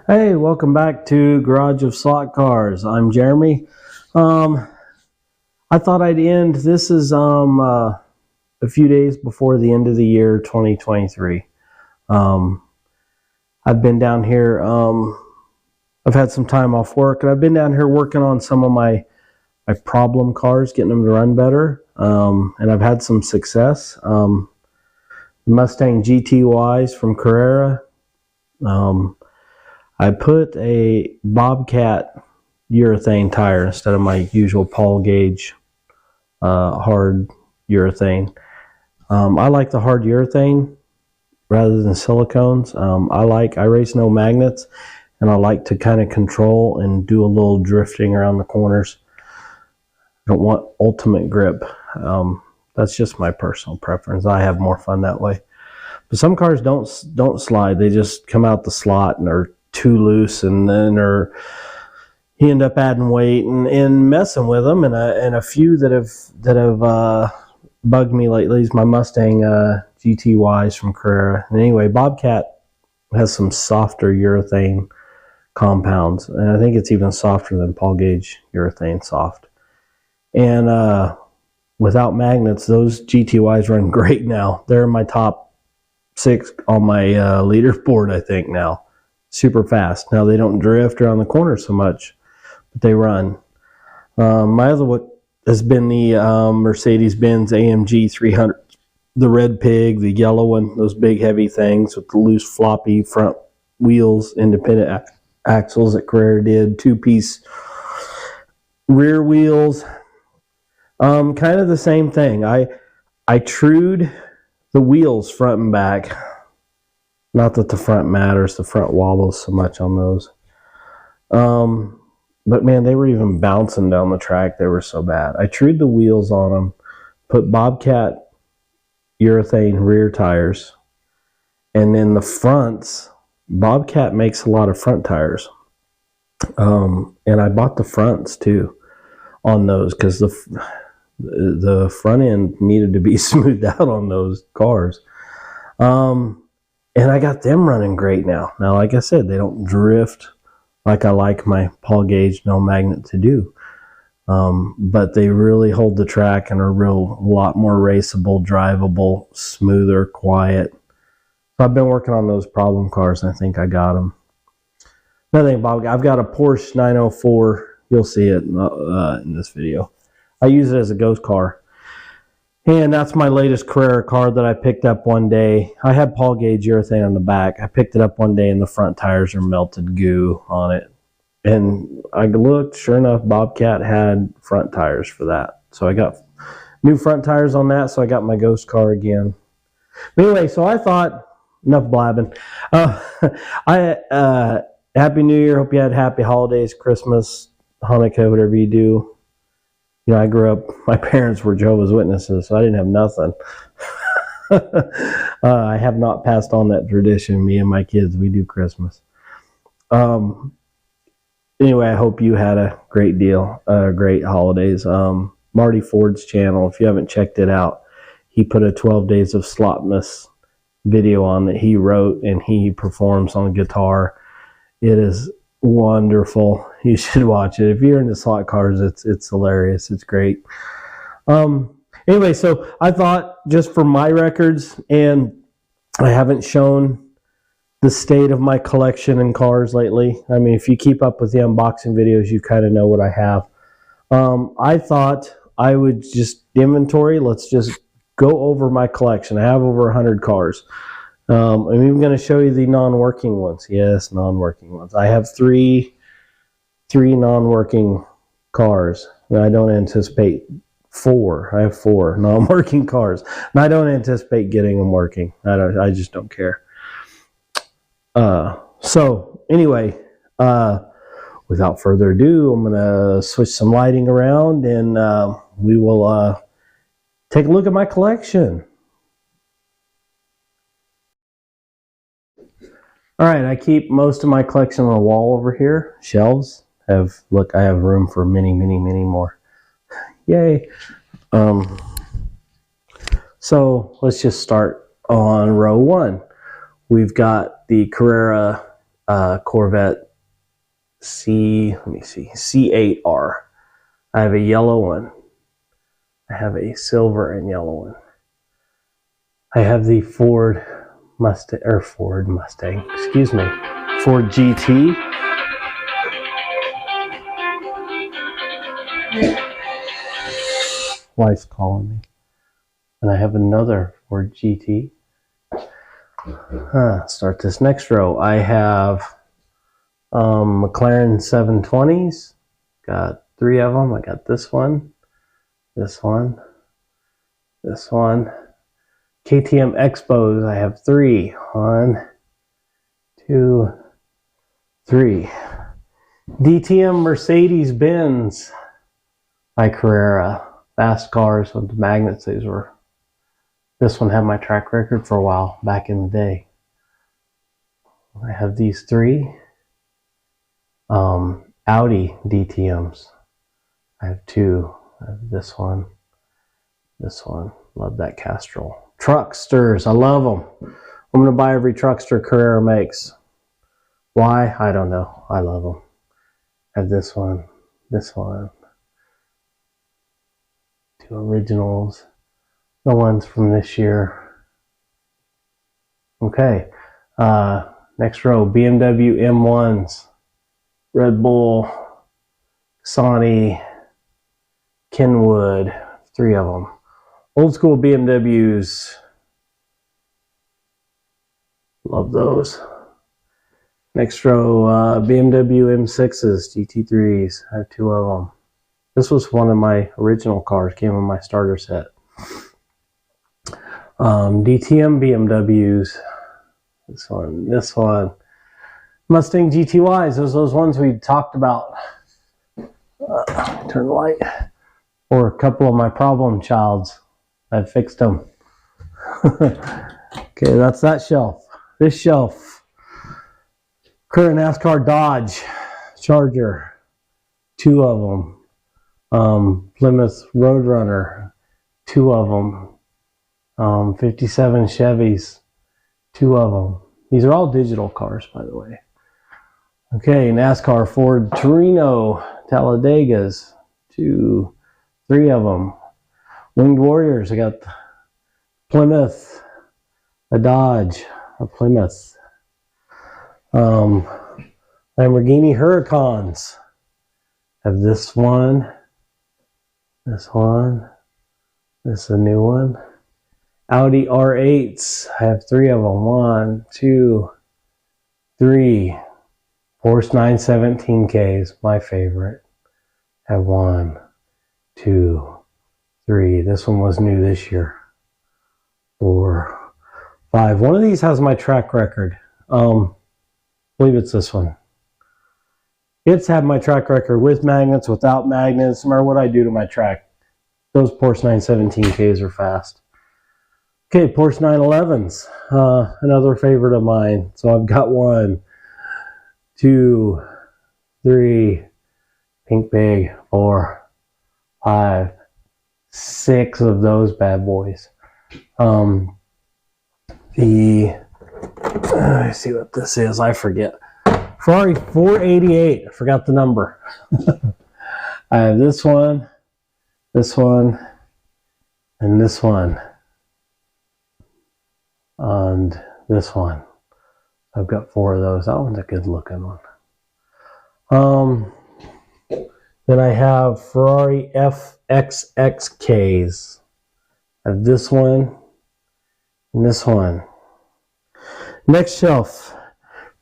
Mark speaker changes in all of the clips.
Speaker 1: Hey, welcome back to Garage of Slot Cars. I'm Jeremy. I thought I'd end. This is a few days before the end of the year 2023. I've been down here. I've had some time off work, and I've been down here working on some of my problem cars, getting them to run better. And I've had some success. Mustang GTYs from Carrera. I put a Bobcat urethane tire instead of my usual Paul Gauge hard urethane. I like the hard urethane rather than silicones. I race no magnets, and I like to kind of control and do a little drifting around the corners. I don't want ultimate grip. That's just my personal preference. I have more fun that way. But some cars don't slide. They just come out the slot and are too loose, and then you end up adding weight and messing with them. And a few that have bugged me lately is my Mustang GTYs from Carrera. And anyway, Bobcat has some softer urethane compounds, and I think it's even softer than Paul Gauge urethane soft. And without magnets, those GTYs run great now. They're in my top 6 on my leaderboard, I think, now. Super fast. Now they don't drift around the corner so much, but they run. My other one has been the Mercedes-Benz AMG 300, the red pig, the yellow one, those big heavy things with the loose floppy front wheels, independent axles that Carrera did, 2-piece rear wheels. Kind of the same thing. I trued the wheels front and back. Not that the front matters, the front wobbles so much on those. But man, they were even bouncing down the track. They were so bad. I trued the wheels on them, put Bobcat urethane rear tires, and then the fronts, Bobcat makes a lot of front tires. And I bought the fronts too on those because the front end needed to be smoothed out on those cars. And I got them running great now. Now, like I said, they don't drift like I like my Paul Gauge no magnet to do. But they really hold the track and are a lot more raceable, drivable, smoother, quiet. So I've been working on those problem cars, and I think I got them. Another thing, Bob, I've got a Porsche 904. You'll see it in this video. I use it as a ghost car. And that's my latest Carrera car that I picked up one day. I had Paul Gauge urethane on the back. I picked it up one day and the front tires are melted goo on it. And I looked, sure enough, Bobcat had front tires for that. So I got new front tires on that, so I got my ghost car again. But anyway, so I thought, enough blabbing. Happy New Year. Hope you had happy holidays, Christmas, Hanukkah, whatever you do. You know, I grew up, my parents were Jehovah's Witnesses, so I didn't have nothing. I have not passed on that tradition. Me and my kids, we do Christmas. Anyway, I hope you had a great deal, great holidays. Marty Ford's channel, if you haven't checked it out, he put a 12 Days of Slotmas video on that he wrote, and he performs on guitar. It is wonderful. You should watch it. If you're into slot cars, it's hilarious. It's great. Anyway, so I thought, just for my records, and I haven't shown the state of my collection in cars lately. I mean, if you keep up with the unboxing videos, you kind of know what I have. I thought I would just inventory. Let's just go over my collection. I have over 100 cars. I'm even going to show you the non-working ones. Yes, non-working ones. I have three non-working cars. And I don't anticipate 4. I have 4 non-working cars. And I don't anticipate getting them working. I just don't care. So anyway, without further ado, I'm going to switch some lighting around, and we will take a look at my collection. All right, I keep most of my collection on the wall over here. Shelves look, I have room for many, many, many more. Yay. So let's just start on row 1. We've got the Carrera Corvette C8R. I have a yellow one. I have a silver and yellow one. I have the Ford Mustang, excuse me, Ford GT. Wife's calling me. And I have another Ford GT. Start this next row. I have McLaren 720s. Got 3 of them. I got this one, this one, this one. KTM Expos, I have 3. 1, 2, 3. DTM Mercedes-Benz by Carrera. Fast cars with the magnets. This one had my track record for a while back in the day. I have these 3. Audi DTMs. I have 2. I have this one. Love that Castrol. Trucksters, I love them. I'm going to buy every Truckster Carrera makes. Why? I don't know. I love them. I have this one. 2 originals. The ones from this year. Okay. Next row, BMW M1s. Red Bull, Sony, Kenwood, 3 of them. Old school BMWs. Love those. Next row, BMW M6s, GT3s. I have 2 of them. This was one of my original cars, came in my starter set. DTM BMWs. This one. Mustang GTYs, those ones we talked about. Turn the light. Or a couple of my problem childs. I've fixed them. Okay, that's that shelf. This shelf. Current NASCAR Dodge Charger. 2 of them. Plymouth Roadrunner. 2 of them. 57 Chevys. 2 of them. These are all digital cars, by the way. Okay, NASCAR Ford Torino Talladegas. 2, 3 of them. Winged Warriors. I got Plymouth, a Dodge, a Plymouth. Lamborghini Huracans. I have this one. This is a new one. Audi R8s. I have 3 of them. 1, 2, 3. Porsche 917Ks, my favorite. I have 1, 2, 3. This one was new this year. 4, 5. One of these has my track record. I believe it's this one. It's had my track record with magnets, without magnets, no matter what I do to my track. Those Porsche 917Ks are fast. Okay, Porsche 911s, another favorite of mine. So I've got 1, 2, 3, pink pig, 4, 5, 6 of those bad boys. Let's see what this is. I forget. Ferrari 488. I forgot the number. I have this one, and this one. And this one. I've got 4 of those. That one's a good looking one. Then I have Ferrari FXXKs. I have this one and this one. Next shelf,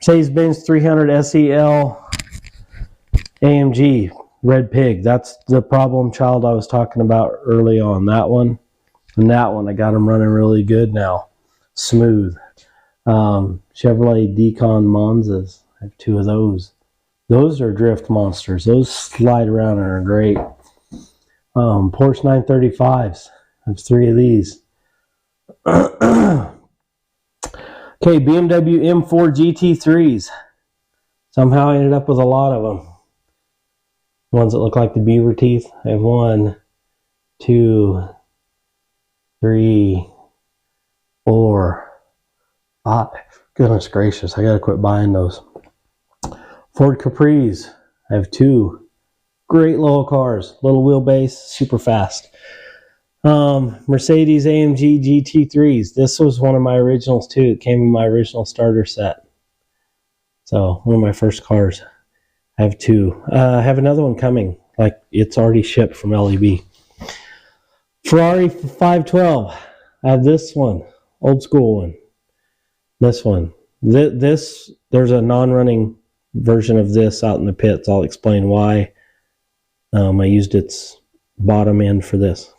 Speaker 1: Mercedes-Benz 300 SEL AMG Red Pig. That's the problem child I was talking about early on. That one and that one. I got them running really good now. Smooth. Chevrolet Decon Monzas. I have 2 of those. Those are drift monsters. Those slide around and are great. Porsche 935s. I have 3 of these. Okay, BMW M4 GT3s. Somehow I ended up with a lot of them. Ones that look like the beaver teeth. I have 1, 2, 3, 4, 5. Goodness gracious, I gotta quit buying those. Ford Capris. I have 2 great little cars, little wheelbase, super fast. Mercedes AMG GT3s. This was one of my originals too. It came in my original starter set. So one of my first cars. I have 2. I have another one coming. Like it's already shipped from LEB. Ferrari 512. I have this one, old school one. This one. This there's a non-running version of this out in the pits. I'll explain why. I used its bottom end for this.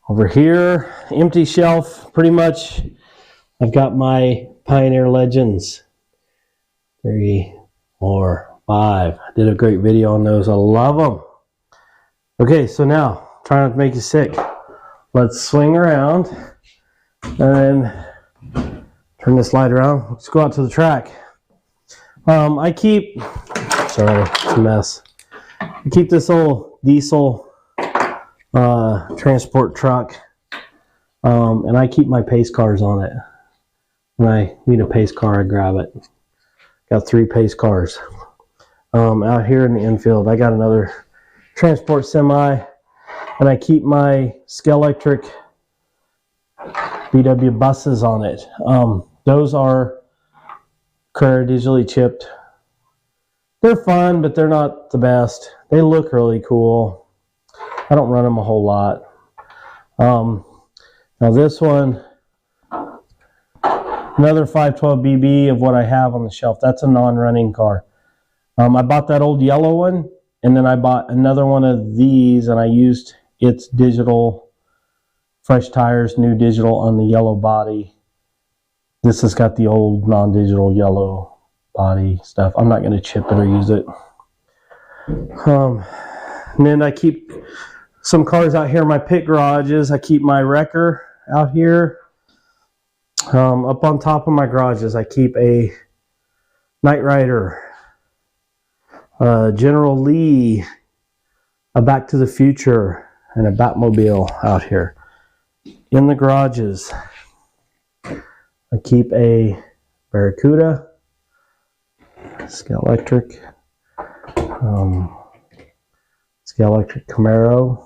Speaker 1: Over here, empty shelf. Pretty much, I've got my Pioneer Legends. 3, 4, 5. I did a great video on those. I love them. Okay, so now, try not to make you sick. Let's swing around and turn this light around. Let's go out to the track. I keep, sorry, it's a mess. I keep this old diesel transport truck, and I keep my pace cars on it. When I need a pace car, I grab it. Got 3 pace cars. Out here in the infield, I got another transport semi, and I keep my Scalextric VW buses on it. Those are Carrera digitally chipped. They're fun, but they're not the best. They look really cool. I don't run them a whole lot. Now this one, another 512BB of what I have on the shelf. That's a non-running car. I bought that old yellow one, and then I bought another one of these, and I used its digital, fresh tires, new digital on the yellow body. This has got the old non-digital yellow body stuff. I'm not going to chip it or use it. And then I keep some cars out here in my pit garages. I keep my wrecker out here. Up on top of my garages, I keep a Knight Rider, General Lee, a Back to the Future, and a Batmobile out here. In the garages, I keep a Barracuda, Scalextric, Scalextric Camaro,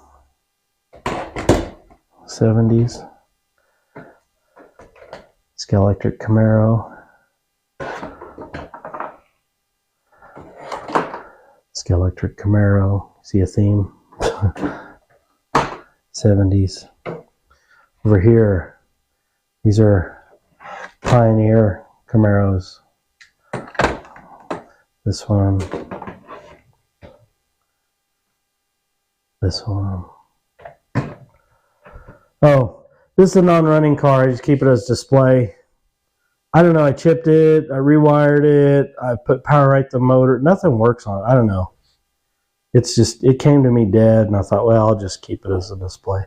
Speaker 1: 70s, Scalextric Camaro, Scalextric Camaro, see a theme, 70s. Over here, these are Pioneer Camaros. This one, this one. Oh, this is a non-running car. I just keep it as display. I don't know. I chipped it. I rewired it. I put power right to the motor. Nothing works on it. I don't know. It's just, it came to me dead, and I thought, well, I'll just keep it as a display.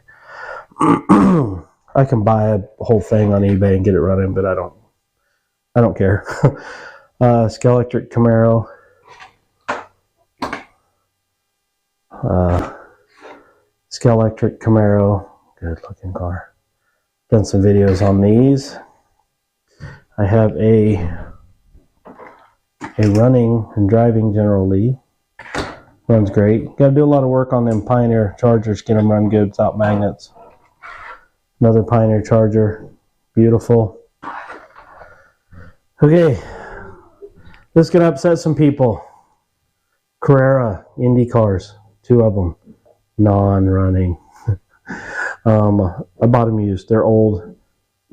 Speaker 1: I can buy a whole thing on eBay and get it running, but I don't care. Scalextric Camaro. Scalextric Camaro. Good looking car. Done some videos on these. I have a running and driving General Lee. Runs great. Got to do a lot of work on them Pioneer Chargers, get them run good without magnets. Another Pioneer Charger. Beautiful. Okay. This is going to upset some people. Carrera Indy cars. 2 of them. Non-running. I bought them used. They're old.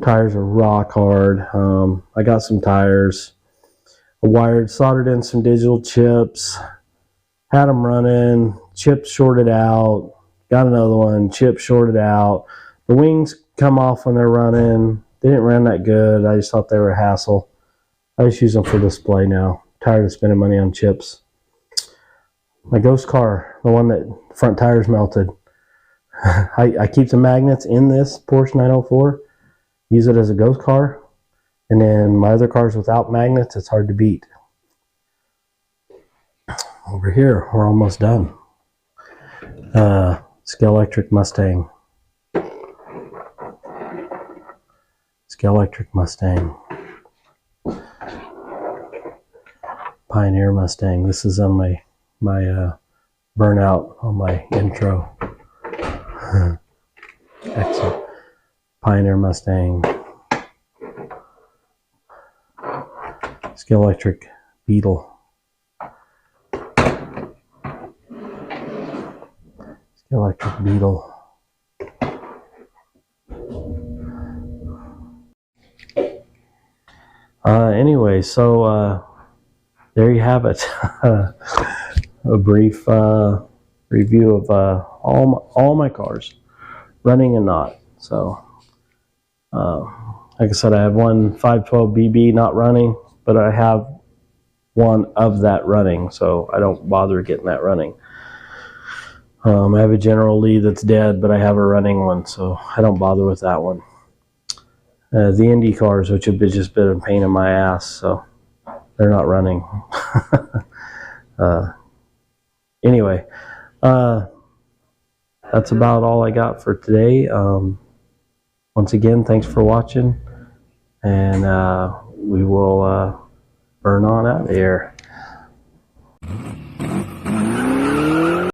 Speaker 1: Tires are rock hard. I got some tires. I soldered in some digital chips. Had them running. Chips shorted out. Got another one. Chips shorted out. The wings come off when they're running. They didn't run that good. I just thought they were a hassle. I just use them for display now. Tired of spending money on chips. My ghost car, the one that the front tires melted. I keep the magnets in this Porsche 904. Use it as a ghost car. And then my other cars without magnets, it's hard to beat. Over here, we're almost done. Scalextric Mustang. Scalextric Mustang. Pioneer Mustang. This is on my burnout on my intro. Excellent. Pioneer Mustang. Skill Electric Beetle. Skill Electric Beetle. Anyway, so there you have it. A brief review of all my cars, running and not. So, like I said, I have one 512 BB not running, but I have one of that running, so I don't bother getting that running. I have a General Lee that's dead, but I have a running one, so I don't bother with that one. The Indy cars, which have just been a pain in my ass, so they're not running. Anyway, that's about all I got for today. Once again, thanks for watching, and we will burn on out of here.